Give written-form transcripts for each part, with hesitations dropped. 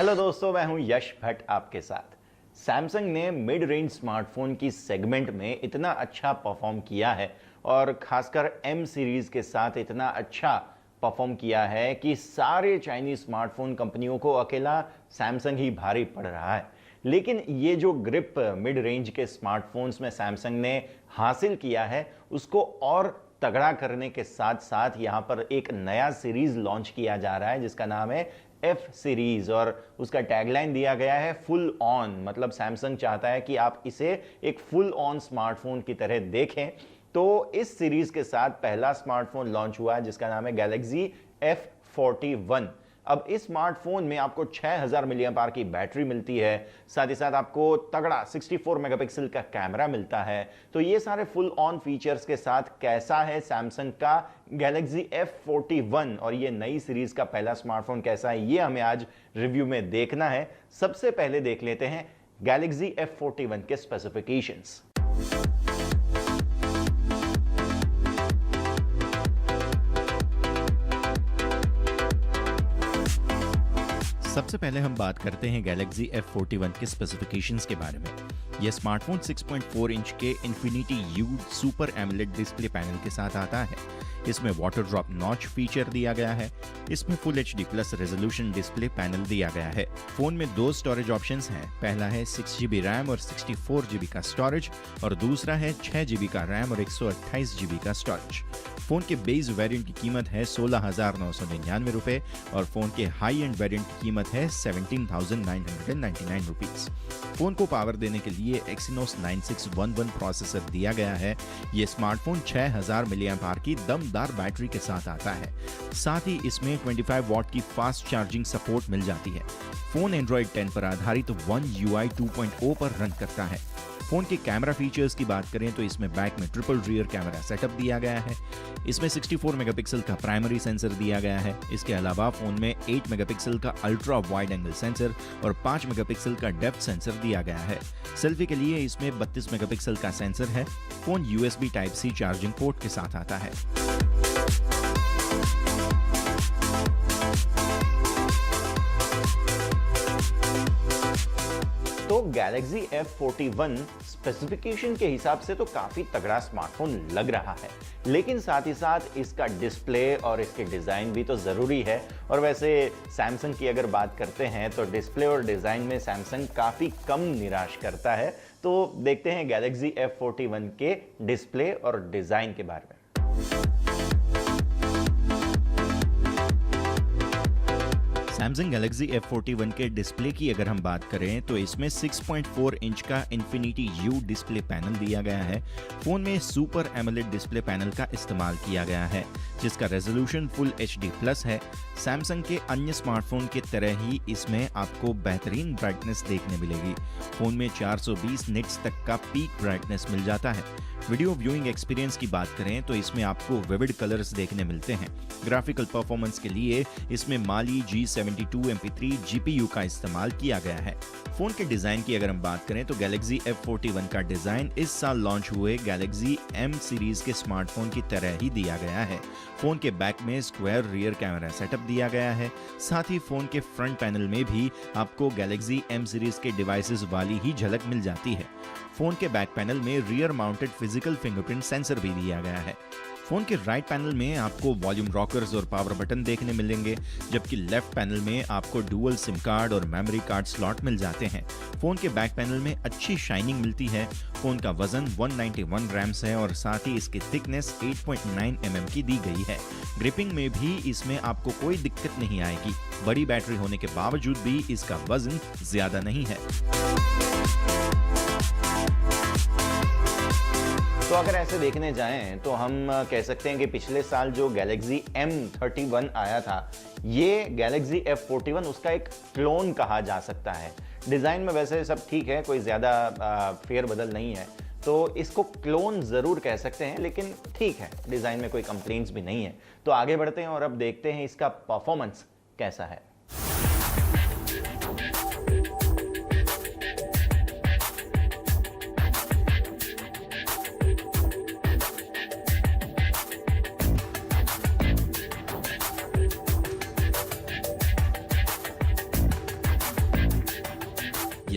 Hello दोस्तों, मैं हूं यश भट्ट आपके साथ। सैमसंग ने मिड रेंज स्मार्टफोन की सेगमेंट में इतना अच्छा परफॉर्म किया है और खासकर एम सीरीज के साथ इतना अच्छा परफॉर्म किया है कि सारे चाइनीज स्मार्टफोन कंपनियों को अकेला सैमसंग ही भारी पड़ रहा है। लेकिन ये जो ग्रिप मिड रेंज के स्मार्टफोन्स में सैमसंग ने हासिल किया है, उसको और तगड़ा करने के साथ साथ यहां पर एक नया सीरीज लॉन्च किया जा रहा है जिसका नाम है एफ सीरीज और उसका टैगलाइन दिया गया है फुल ऑन। मतलब सैमसंग चाहता है कि आप इसे एक फुल ऑन स्मार्टफोन की तरह देखें। तो इस सीरीज के साथ पहला स्मार्टफोन लॉन्च हुआ है जिसका नाम है गैलेक्सी F41। अब इस स्मार्टफोन में आपको 6000 मिली एम्प आवर की बैटरी मिलती है, साथ ही साथ आपको तगड़ा 64 मेगापिक्सल का कैमरा मिलता है। तो ये सारे फुल ऑन फीचर्स के साथ कैसा है सैमसंग का गैलेक्सी F41 और ये नई सीरीज का पहला स्मार्टफोन कैसा है, ये हमें आज रिव्यू में देखना है। सबसे पहले देख लेते हैं गैलेक्सी F41 के स्पेसिफिकेशंस। सबसे पहले हम बात करते हैं गैलेक्सी F41 के स्पेसिफिकेशंस के बारे में। यह स्मार्टफोन 6.4 इंच के infinity u super AMOLED display panel के साथ आता है। इसमें वाटर ड्रॉप नॉच फीचर दिया गया है। इसमें full HD plus resolution display panel दिया गया है। फोन में दो स्टोरेज ऑप्शंस हैं। पहला है 6GB रैम और 64GB का स्टोरेज और दूसरा है 6GB का रैम और 128GB का स्टोरेज। फोन के बेस वेरिएंट की कीमत है 16,999 रुपए और फोन के हाई एंड वेरिएंट की कीमत है 17,999 रुपीज। फोन को पावर देने के लिए Exynos 9611 प्रोसेसर दिया गया है। ये स्मार्टफोन 6000 मिली एम्प आवर की दमदार बैटरी के साथ आता है। साथ ही इसमें 25 वॉट की फास्ट चार्जिंग सपोर्ट मिल जाती है। फोन एंड्रॉइड 10 पर आधारित One UI 2.0 पर रन करता है। फोन के कैमरा फीचर्स की बात करें तो इसमें बैक में ट्रिपल रियर कैमरा सेटअप दिया गया है। इसमें 64 मेगापिक्सल का प्राइमरी सेंसर दिया गया है। इसके अलावा फोन में 8 मेगापिक्सल का अल्ट्रा वाइड एंगल सेंसर और 5 मेगापिक्सल का डेप्थ सेंसर दिया गया है। सेल्फी के लिए इसमें 32 मेगापिक्सल का सेंसर है। Phone USB Type-C charging port के साथ आता है। तो गैलेक्सी F41 स्पेसिफिकेशन के हिसाब से तो काफी तगड़ा स्मार्टफोन लग रहा है, लेकिन साथ ही साथ इसका डिस्प्ले और इसके डिजाइन भी तो जरूरी है। और वैसे सैमसंग की अगर बात करते हैं तो डिस्प्ले और डिजाइन में सैमसंग काफी कम निराश करता है। तो देखते हैं गैलेक्सी F41 के डिस्प्ले और डिजाइन के बारे में। सैमसंग गैलेक्सी F41 के डिस्प्ले की अगर हम बात करें तो इसमें 6.4 इंच का इन्फिनिटी यू डिस्प्ले पैनल दिया गया है। फोन में सुपर एमोलेड डिस्प्ले पैनल का इस्तेमाल किया गया है जिसका रेजोल्यूशन फुल HD प्लस है। सैमसंग के अन्य स्मार्टफोन की तरह ही इसमें आपको बेहतरीन ब्राइटनेस देखने मिलेगी। फोन में 420 निट्स तक का पीक ब्राइटनेस मिल जाता है। वीडियो व्यूइंग एक्सपीरियंस की बात करें तो इसमें आपको विविड कलर्स देखने मिलते हैं। ग्राफिकल परफॉर्मेंस के लिए इसमें माली G72 MP3 GPU का इस्तेमाल किया गया है। फोन के डिजाइन की अगर हम बात करें तो गैलेक्सी F41 का डिजाइन इस साल लॉन्च हुए गैलेक्सी M सीरीज के स्मार्टफोन की तरह ही दिया गया है। फोन के बैक में स्क्वायर रियर कैमरा सेटअप दिया गया है। साथ ही फोन के फ्रंट पैनल में भी आपको गैलेक्सी M सीरीज के डिवाइसेस वाली ही झलक मिल जाती है। फोन के बैक पैनल में rear mounted physical fingerprint sensor भी दिया गया है। फोन के राइट पैनल में आपको वॉल्यूम रॉकर्स और पावर बटन देखने मिलेंगे, जबकि लेफ्ट पैनल में आपको डुअल सिम कार्ड और मेमोरी कार्ड स्लॉट मिल जाते हैं। फोन के बैक पैनल में अच्छी शाइनिंग मिलती है। फोन का वजन 191 ग्राम्स है और साथ ही इसकी थिकनेस 8.9 mm की दी गई है। ग्रिपिंग में भी इसमें आपको कोई दिक्कत नहीं आएगी। बड़ी बैटरी होने के बावजूद भी इसका वजन ज्यादा नहीं है। तो अगर ऐसे देखने जाएं तो हम कह सकते हैं कि पिछले साल जो गैलेक्सी M31 आया था, ये गैलेक्सी F41 उसका एक क्लोन कहा जा सकता है। डिज़ाइन में वैसे सब ठीक है, कोई ज़्यादा फेरबदल नहीं है, तो इसको क्लोन ज़रूर कह सकते हैं, लेकिन ठीक है, डिज़ाइन में कोई कंप्लेंट्स भी नहीं है। तो आगे बढ़ते हैं और अब देखते हैं इसका परफॉर्मेंस कैसा है।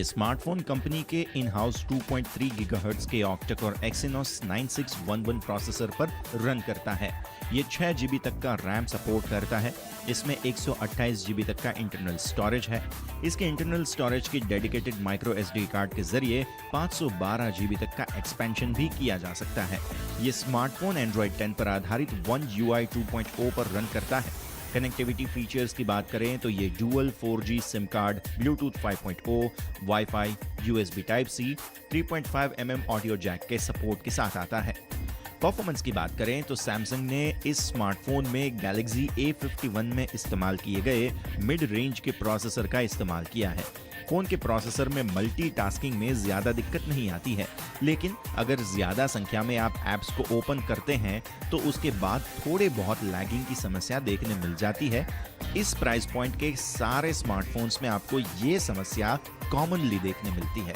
ये स्मार्टफोन कंपनी के इन हाउस 2.3 गीगाहर्ट्ज के ऑक्टा-कोर Exynos 9611 प्रोसेसर पर रन करता है। ये 6 GB तक का रैम सपोर्ट करता है। इसमें 128 GB तक का इंटरनल स्टोरेज है। इसके इंटरनल स्टोरेज की डेडिकेटेड माइक्रो SD कार्ड के जरिए 512 GB तक का एक्सपेंशन भी किया जा सकता है। ये स्मार्टफोन Android 10 पर आधारित One UI 2.0 पर रन करता है। कनेक्टिविटी फीचर्स की बात करें तो ये dual 4G SIM card, Bluetooth 5.0, WiFi, USB Type-C, 3.5 mm audio jack के सपोर्ट के साथ आता है। परफॉर्मेंस की बात करें तो सैमसंग ने इस स्मार्टफोन में Galaxy A51 में इस्तेमाल किए गए मिड रेंज के प्रोसेसर का इस्तेमाल किया है। फोन के प्रोसेसर में मल्टीटास्किंग में ज्यादा दिक्कत नहीं आती है, लेकिन अगर ज्यादा संख्या में आप ऐप्स को ओपन करते हैं तो उसके बाद थोड़े बहुत लैगिंग की समस्या देखने मिल जाती है। इस प्राइस पॉइंट के सारे स्मार्टफोन्स में आपको ये समस्या कॉमनली देखने मिलती है।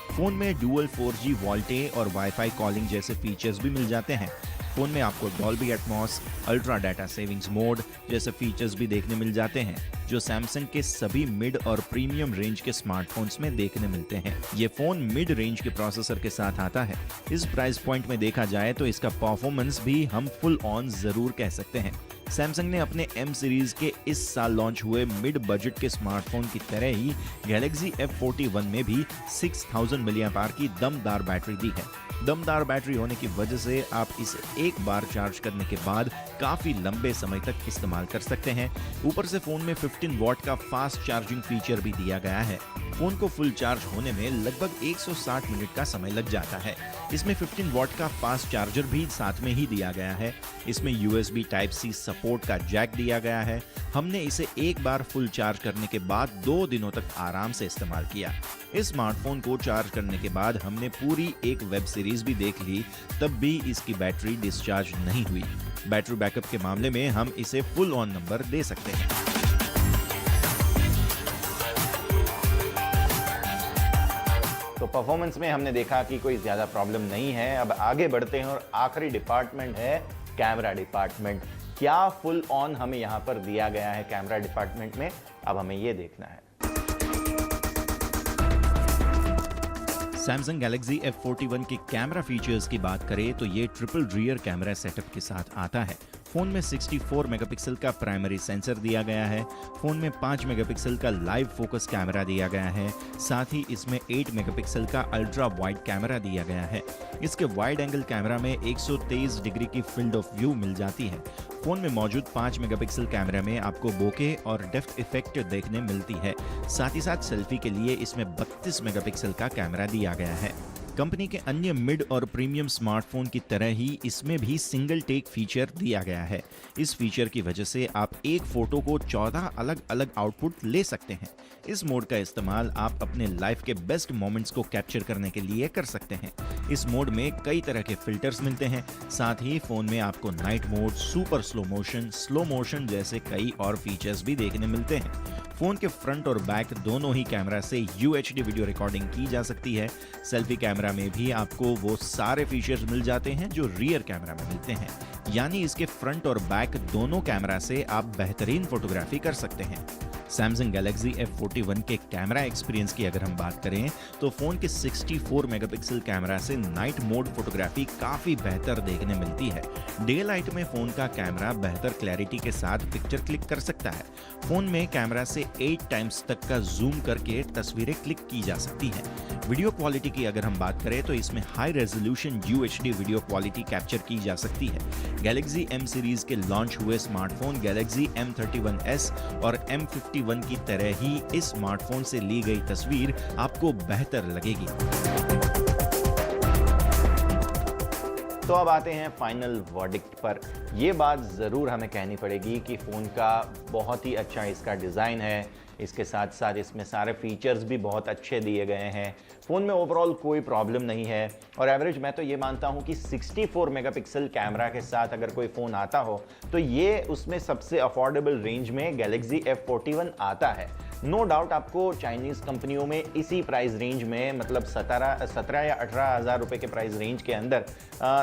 फोन में डुअल 4G वोल्टे और वाईफाई कॉलिंग जैसे फीचर्स भी मिल जाते हैं। फोन में आपको Dolby Atmos, ultra data savings mode जैसे फीचर्स भी देखने मिल जाते हैं, जो सैमसंग के सभी मिड और प्रीमियम रेंज के स्मार्टफोन्स में देखने मिलते हैं। ये फोन मिड रेंज के प्रोसेसर के साथ आता है। इस प्राइस पॉइंट में देखा जाए तो इसका परफॉर्मेंस भी हम फुल ऑन जरूर कह सकते हैं। सैमसंग ने अपने M सीरीज के इस साल लॉन्च हुए मिड बजट के स्मार्टफोन की तरह ही Galaxy F41 में भी 6000 mAh की दमदार बैटरी दी है। दमदार बैटरी होने की वजह से आप इसे एक बार चार्ज करने के बाद काफी लंबे समय तक इस्तेमाल कर सकते हैं। ऊपर से फोन में 15 वॉट का फास्ट चार्जिंग फीचर भी दिया गया है। फोन को फुल चार्ज होने में लगभग 160 मिनट का समय लग जाता है। इसमें 15 वॉट का फास्ट चार्जर भी साथ में ही दिया गया है। इसमें USB Type-C सपोर्ट का जैक दिया गया है। हमने इसे एक बार फुल चार्ज करने के बाद 2 दिनों तक आराम से इस्तेमाल किया। इस स्मार्टफोन को चार्ज करने के बाद हमने पूरी एक वेब सीरीज भी देख ली, तब भी इसकी बैटरी डिस्चार्ज नहीं हुई। बैटरी बैकअप के मामले में हम इसे फुल ऑन नंबर दे सकते हैं। तो परफॉर्मेंस में हमने देखा कि कोई ज़्यादा प्रॉब्लम नहीं है। अब आगे बढ़ते हैं और आखिरी डिपार्टमेंट है कैमरा डिपार्टमेंट। क्या फुल ऑन हमें यहाँ पर दिया गया है कैमरा डिपार्टमेंट में, अब हमें ये देखना है। सैमसंग Galaxy F41 के कैमरा फीचर्स की बात करें तो ये ट्रिपल रियर कैमरा सेटअप के साथ आता है। फोन में 64 मेगापिक्सल का प्राइमरी सेंसर दिया गया है। फोन में 5 मेगापिक्सल का लाइव फोकस कैमरा दिया गया है। साथ ही इसमें 8 मेगापिक्सल का अल्ट्रा वाइड कैमरा दिया गया है। इसके वाइड एंगल कैमरा में 123 डिग्री की फील्ड ऑफ व्यू मिल जाती है। फोन में मौजूद 5 मेगापिक्सल कैमरा में आपको बोके और डेप्थ इफेक्ट देखने मिलती है। साथ ही साथ सेल्फी के लिए इसमें 32 मेगापिक्सल का कैमरा दिया गया है। कंपनी के अन्य मिड और प्रीमियम स्मार्टफोन की तरह ही इसमें भी सिंगल टेक फीचर दिया गया है। इस फीचर की वजह से आप एक फोटो को 14 अलग अलग आउटपुट ले सकते हैं। इस मोड का इस्तेमाल आप अपने लाइफ के बेस्ट मोमेंट्स को कैप्चर करने के लिए कर सकते हैं। इस मोड में कई तरह के फिल्टर्स मिलते हैं। साथ ही फोन में आपको night mode, super slow motion जैसे कई और फीचर्स भी देखने मिलते हैं। फोन के फ्रंट और बैक दोनों ही कैमरा से UHD वीडियो रिकॉर्डिंग की जा सकती है। सेल्फी कैमरा में भी आपको वो सारे फीचर्स मिल जाते हैं जो रियर कैमरा में मिलते हैं, यानी इसके फ्रंट और बैक दोनों कैमरा से आप बेहतरीन फोटोग्राफी कर सकते हैं। सैमसंग Galaxy F41 के कैमरा एक्सपीरियंस की अगर हम बात करें तो फोन के 64 मेगापिक्सल कैमरा से नाइट मोड फोटोग्राफी काफी बेहतर देखने मिलती है। डे लाइट में फोन का कैमरा बेहतर क्लैरिटी के साथ पिक्चर क्लिक कर सकता है। फोन में कैमरा से 8 टाइम्स तक का जूम करके तस्वीरें क्लिक की जा सकती हैं। वीडियो क्वालिटी की अगर हम बात करें तो इसमें high resolution UHD video quality capture की जा सकती है। Galaxy M सीरीज के लॉन्च हुए स्मार्टफोन Galaxy M31s और M51 की तरह ही इस स्मार्टफोन से ली गई तस्वीर आपको बेहतर लगेगी। तो अब आते हैं फाइनल वर्डिक्ट पर। ये बात ज़रूर हमें कहनी पड़ेगी कि फ़ोन का बहुत ही अच्छा इसका डिज़ाइन है। इसके साथ साथ इसमें सारे फीचर्स भी बहुत अच्छे दिए गए हैं। फ़ोन में ओवरऑल कोई प्रॉब्लम नहीं है और एवरेज मैं तो ये मानता हूँ कि 64 मेगापिक्सल कैमरा के साथ अगर कोई फ़ोन आता हो तो ये उसमें सबसे अफोर्डेबल रेंज में Galaxy F41 आता है। नो डाउट आपको चाइनीज़ कंपनियों में इसी प्राइस रेंज में, मतलब 17 या 18,000 रुपये के प्राइस रेंज के अंदर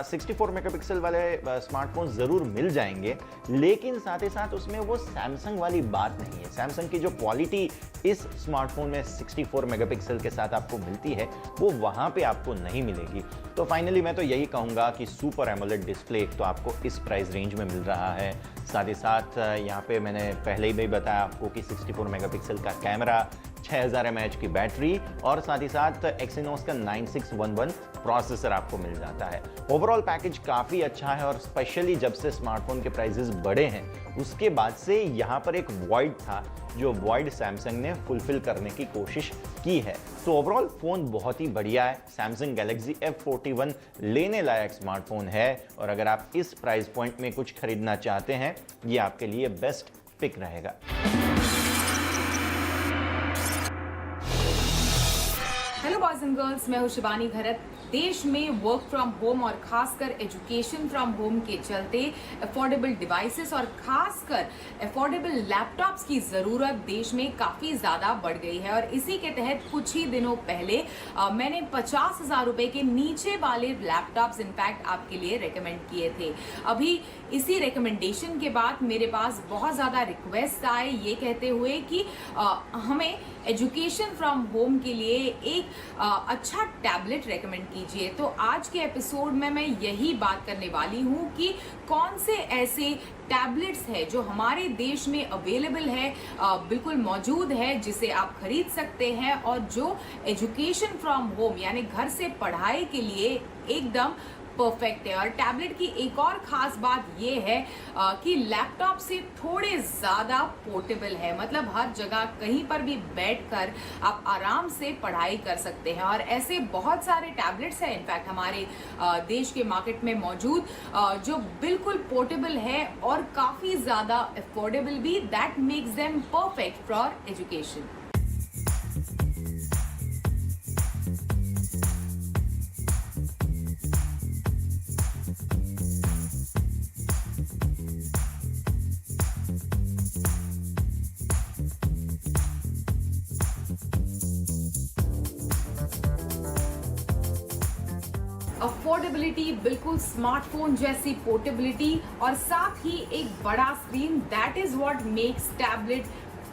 64 मेगापिक्सल वाले स्मार्टफोन ज़रूर मिल जाएंगे, लेकिन साथ ही साथ उसमें वो सैमसंग वाली बात नहीं है। सैमसंग की जो क्वालिटी इस स्मार्टफोन में 64 मेगापिक्सल के साथ आपको मिलती है, वो वहाँ पे आपको नहीं मिलेगी। तो फाइनली मैं तो यही कहूँगा कि सुपर एमोलेड डिस्प्ले एक तो आपको इस प्राइस रेंज में मिल रहा है, साथ ही साथ यहाँ पे मैंने पहले ही भी बताया आपको कि 64 मेगापिक्सल का कैमरा, 6000 mAh की बैटरी और साथ ही साथ एक्सिनोस का 9611 प्रोसेसर आपको मिल जाता है। ओवरऑल पैकेज काफ़ी अच्छा है और स्पेशली जब से स्मार्टफोन के प्राइसेस बढ़े हैं उसके बाद से यहाँ पर एक वॉइड था, जो वॉइड सैमसंग ने फुलफिल करने की कोशिश की है। तो ओवरऑल फ़ोन बहुत ही बढ़िया है। सैमसंग गैलेक्सी F41 लेने लायक स्मार्टफोन है और अगर आप इस प्राइस पॉइंट में कुछ खरीदना चाहते हैं, ये आपके लिए बेस्ट पिक रहेगा। हेलो बॉयज एंड गर्ल्स, मैं हूं शिवानी घरत। देश में वर्क फ्रॉम होम और खासकर एजुकेशन फ्रॉम होम के चलते अफोर्डेबल डिवाइसेस और खासकर अफोर्डेबल लैपटॉप्स की ज़रूरत देश में काफ़ी ज़्यादा बढ़ गई है और इसी के तहत कुछ ही दिनों पहले मैंने 50,000 रुपये के नीचे वाले लैपटॉप्स इनफैक्ट आपके लिए रेकमेंड किए थे। अभी इसी रिकमेंडेशन के बाद मेरे पास बहुत ज़्यादा रिक्वेस्ट आए ये कहते हुए कि हमें एजुकेशन फ्रॉम होम के लिए एक अच्छा टैबलेट रेकमेंड कीजिए। तो आज के एपिसोड में मैं यही बात करने वाली हूँ कि कौन से ऐसे टैबलेट्स है जो हमारे देश में अवेलेबल है, बिल्कुल मौजूद है, जिसे आप खरीद सकते हैं और जो एजुकेशन फ्रॉम होम यानी घर से पढ़ाई के लिए एकदम परफेक्ट है। और टैबलेट की एक और खास बात ये है कि लैपटॉप से थोड़े ज़्यादा पोर्टेबल है, मतलब हर जगह कहीं पर भी बैठकर आप आराम से पढ़ाई कर सकते हैं। और ऐसे बहुत सारे टैबलेट्स हैं इनफैक्ट हमारे देश के मार्केट में मौजूद जो बिल्कुल पोर्टेबल है और काफ़ी ज़्यादा अफोर्डेबल भी, that makes them perfect for education. Affordability, बिल्कुल स्मार्टफोन जैसी पोर्टेबिलिटी और साथ ही एक बड़ा screen, that is what makes tablet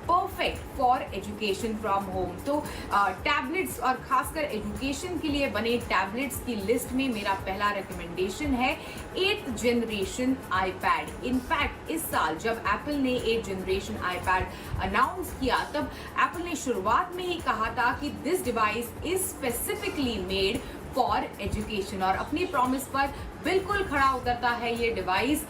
perfect for education from home. तो टैबलेट्स और खासकर एजुकेशन के लिए बने टैबलेट्स की लिस्ट में मेरा पहला रिकमेंडेशन है 8th जनरेशन आईपैड। इनफैक्ट इस साल जब एप्पल ने 8th जनरेशन आईपैड अनाउंस किया तब एप्पल ने शुरुआत में ही कहा था कि this device is specifically made for education और अपनी प्रॉमिस पर बिल्कुल खड़ा उतरता है ये डिवाइस।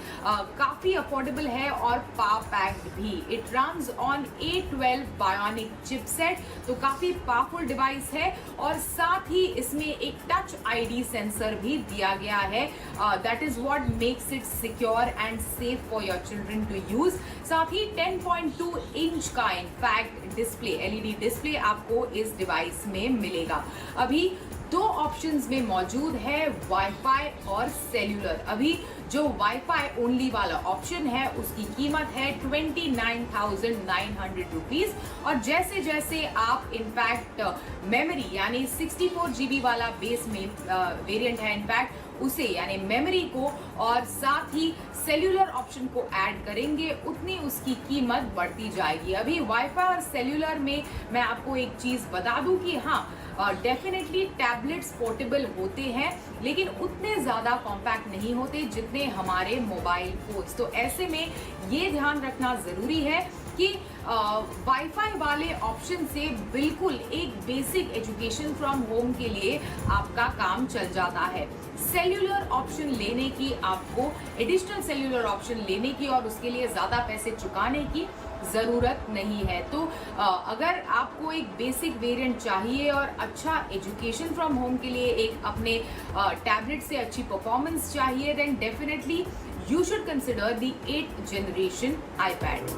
काफ़ी अफोर्डेबल है और पावर पैक्ड भी। It runs on A12 bionic chipset, तो काफ़ी पावरफुल डिवाइस है और साथ ही इसमें एक टच आईडी सेंसर भी दिया गया है। That is what makes it secure and safe for your children to use. साथ ही 10.2 इंच का इनफैक्ट डिस्प्ले, LED डिस्प्ले आपको इस डिवाइस में मिलेगा। अभी दो ऑप्शंस में मौजूद है, वाईफाई और सेल्यूलर। अभी जो वाईफाई ओनली वाला ऑप्शन है उसकी कीमत है 29,900 रुपीज और जैसे जैसे आप इनफैक्ट मेमोरी यानी 64 GB वाला बेस में वेरिएंट है इनफैक्ट उसे यानी मेमोरी को और साथ ही सेल्यूलर ऑप्शन को ऐड करेंगे उतनी उसकी कीमत बढ़ती जाएगी। अभी वाईफाई और सेल्यूलर में मैं आपको एक चीज बता दूं कि हाँ डेफिनेटली टैबलेट्स पोर्टेबल होते हैं लेकिन उतने ज़्यादा कॉम्पैक्ट नहीं होते जितने हमारे मोबाइल फोन्स। तो ऐसे में ये ध्यान रखना ज़रूरी है कि वाईफाई वाले ऑप्शन से बिल्कुल एक बेसिक एजुकेशन फ्रॉम होम के लिए आपका काम चल जाता है। सेल्यूलर ऑप्शन लेने की, आपको एडिशनल सेल्यूलर ऑप्शन लेने की और उसके लिए ज़्यादा पैसे चुकाने की ज़रूरत नहीं है। तो अगर आपको एक बेसिक वेरिएंट चाहिए और अच्छा एजुकेशन फ्रॉम होम के लिए एक अपने टैबलेट से अच्छी परफॉर्मेंस चाहिए, then definitely you should consider the 8th generation iPad.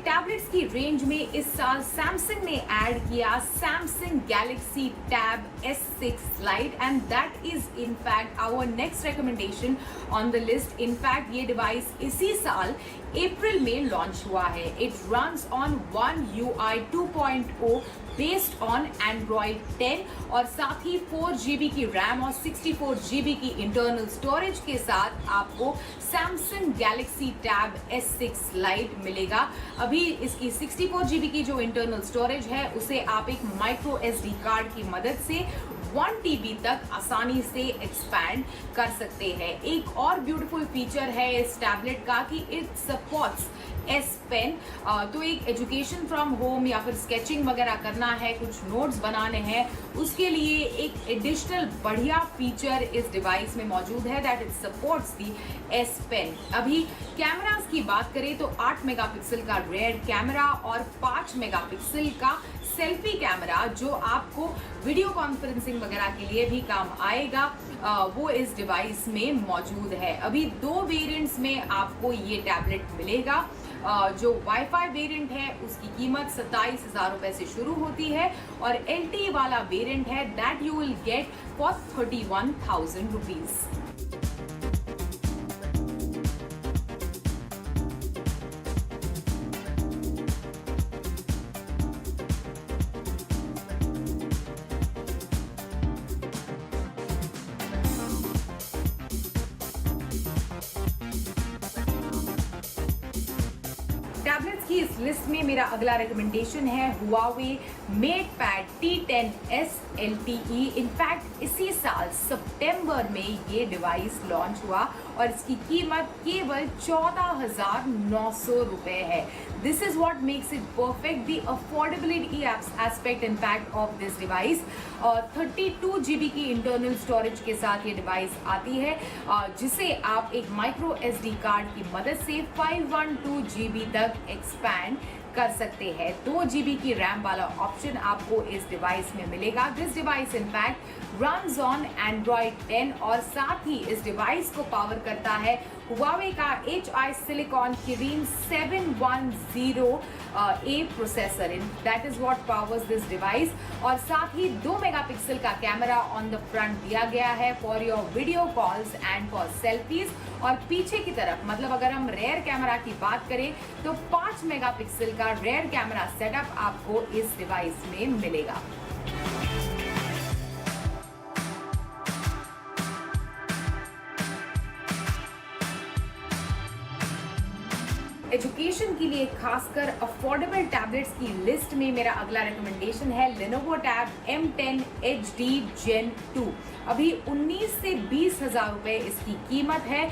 टैबलेट्स की रेंज में इस साल सैमसंग ने ऐड किया Samsung Galaxy Tab S6 Lite and that is in fact our next recommendation on the list. In fact ये device इसी साल अप्रैल में लॉन्च हुआ है। It runs on One UI 2.0 based on Android 10 और साथ ही 4GB की रैम और 64GB की इंटरनल स्टोरेज के साथ आपको Samsung Galaxy Tab S6 light मिलेगा। अभी इसकी 64GB की जो इंटरनल स्टोरेज है उसे आप एक माइक्रो SD कार्ड की मदद से 1 TB तक आसानी से एक्सपैंड कर सकते हैं। एक और ब्यूटीफुल फीचर है इस टैबलेट का कि इट सपोर्ट्स S पेन। तो एक एजुकेशन फ्रॉम होम या फिर स्केचिंग वगैरह करना है, कुछ नोट्स बनाने हैं, उसके लिए एक एडिशनल बढ़िया फीचर इस डिवाइस में मौजूद है that it supports the S pen. अभी कैमरास की बात करें तो 8 मेगापिक्सल का रेयर कैमरा और 5 मेगापिक्सल का सेल्फी कैमरा जो आपको वीडियो कॉन्फ्रेंसिंग वगैरह के लिए भी काम आएगा, वो इस डिवाइस में मौजूद है। अभी 2 वेरिएंट्स में आपको ये टैबलेट मिलेगा। जो वाईफाई वेरिएंट है उसकी कीमत 27,000 रुपए से शुरू होती है और LTE वाला वेरिएंट है that you will get for 31,000 rupees. Tablets की इस लिस्ट में मेरा अगला रिकमेंडेशन है Huawei MatePad T10s LTE। In fact इसी साल सितंबर में ये डिवाइस लॉन्च हुआ और इसकी कीमत केवल 14,900 रुपए है। This is what makes it perfect, the affordability aspect in fact of this device. 32GB की इंटरनल स्टोरेज के साथ ये डिवाइस आती है जिसे आप एक माइक्रो SD कार्ड की मदद से 512GB तक एक्सपैंड कर सकते हैं। 2GB की रैम वाला ऑप्शन आपको इस डिवाइस में मिलेगा। This device in fact runs on Android 10 और साथ ही इस डिवाइस को पावर करता है Huawei का HI Silicon Kirin 710A processor. That is what powers this device और साथ ही 2 मेगापिक्सल का कैमरा ऑन द फ्रंट दिया गया है for your video calls and for selfies. और पीछे की तरफ मतलब अगर हम रेयर कैमरा की बात करें तो 5 मेगापिक्सल का रेयर कैमरा सेटअप आपको इस डिवाइस में मिलेगा। एजुकेशन के लिए खासकर अफोर्डेबल टैबलेट्स की लिस्ट में मेरा अगला रिकमेंडेशन है Lenovo Tab M10 HD Gen 2। अभी 19 से 20,000 रुपए इसकी कीमत है।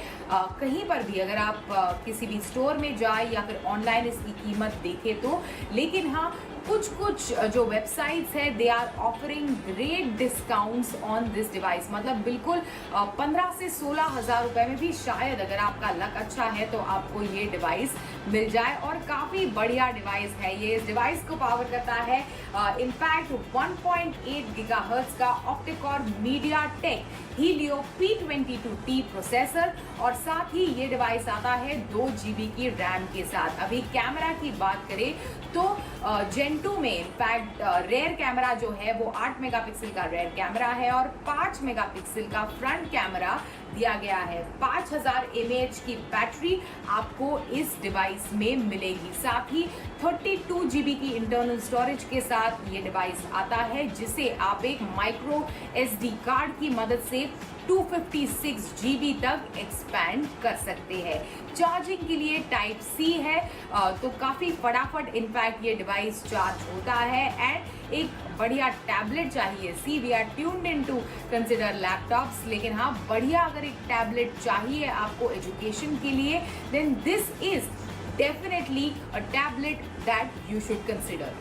कहीं पर भी अगर आप किसी भी स्टोर में जाए या फिर ऑनलाइन इसकी कीमत देखें तो, लेकिन हाँ कुछ जो वेबसाइट्स है they are offering great discounts on this device. मतलब बिल्कुल 15 से 16,000 रुपए में भी शायद अगर आपका लक अच्छा है तो आपको ये डिवाइस मिल जाए और काफी बढ़िया डिवाइस है ये। इस डिवाइस को पावर करता है इनफैक्ट 1.8 गीगाहर्ट्ज का octa-core MediaTek Helio P22T processor और साथ ही ये डिवाइस आता है 2GB की रैम के साथ। अभी कैमरा की बात करें तो Gen 2 में इनफैक्ट रेयर कैमरा जो है वो 8 मेगापिक्सल का रेयर कैमरा है और 5 मेगापिक्सल का फ्रंट कैमरा दिया गया है। 5000 mAh की बैटरी आपको इस डिवाइस में मिलेगी। साथ ही 32GB की इंटरनल स्टोरेज के साथ ये डिवाइस आता है जिसे आप एक माइक्रो SD कार्ड की मदद से 256GB तक एक्सपैंड कर सकते हैं। चार्जिंग के लिए टाइप C है तो काफी फटाफट इनफैक्ट ये डिवाइस चार्ज होता है। एंड एक बढ़िया टैबलेट चाहिए, see we are tuned in to consider laptops, लेकिन हाँ बढ़िया अगर एक टैबलेट चाहिए आपको एजुकेशन के लिए then this is definitely a tablet that you should consider.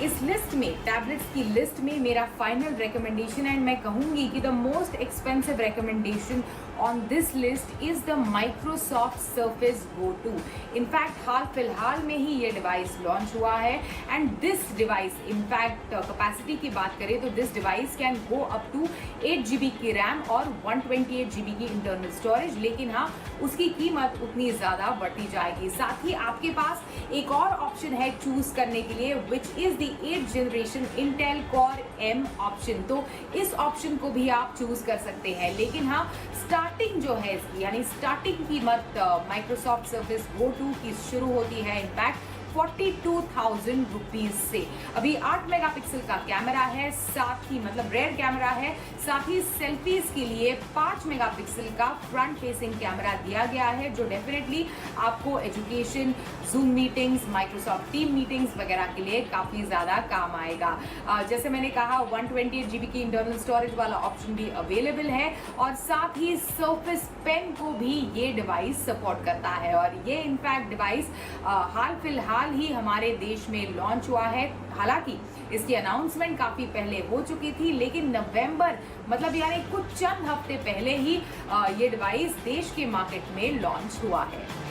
इस लिस्ट में टैबलेट्स की लिस्ट में मेरा फाइनल रिकमेंडेशन एंड मैं कहूंगी कि the most expensive recommendation on this list is the Microsoft Surface Go 2। In fact हाल फिलहाल में ही ये डिवाइस लॉन्च हुआ है and this device in fact capacity की बात करें तो this device can go up to 8 GB की रैम और 128 GB की इंटरनल स्टोरेज, लेकिन हाँ उसकी कीमत उतनी ज़्यादा बढ़ती जाएगी। साथ ही आपके पास एक और ऑप्शन है चूज करने के लिए which is the 8th generation Intel core M option. तो इस ऑप्शन को भी आप चूज कर सकते हैं, लेकिन हाँ स्टार्टिंग जो है इसकी यानी स्टार्टिंग कीमत माइक्रोसॉफ्ट सर्फेस गो 2 की शुरू होती है इनफैक्ट 42,000 रुपीज से। अभी 8 मेगापिक्सल का कैमरा है, साथ ही मतलब रेयर कैमरा है, साथ ही सेल्फीज के लिए 5 मेगापिक्सल का फ्रंट फेसिंग कैमरा दिया गया है, जो डेफिनेटली आपको education, zoom meetings, Microsoft team meetings वगैरह के लिए काफी ज्यादा काम आएगा। जैसे मैंने कहा 128 GB की इंटरनल स्टोरेज वाला ऑप्शन भी अवेलेबल है और साथ ही सर्फेस पेन को भी ये डिवाइस सपोर्ट करता है और ये इनफैक्ट डिवाइस हाल फिलहाल ही हमारे देश में लॉन्च हुआ है। हालांकि इसकी अनाउंसमेंट काफी पहले हो चुकी थी, लेकिन नवंबर मतलब यानी कुछ चंद हफ्ते पहले ही ये डिवाइस देश के मार्केट में लॉन्च हुआ है।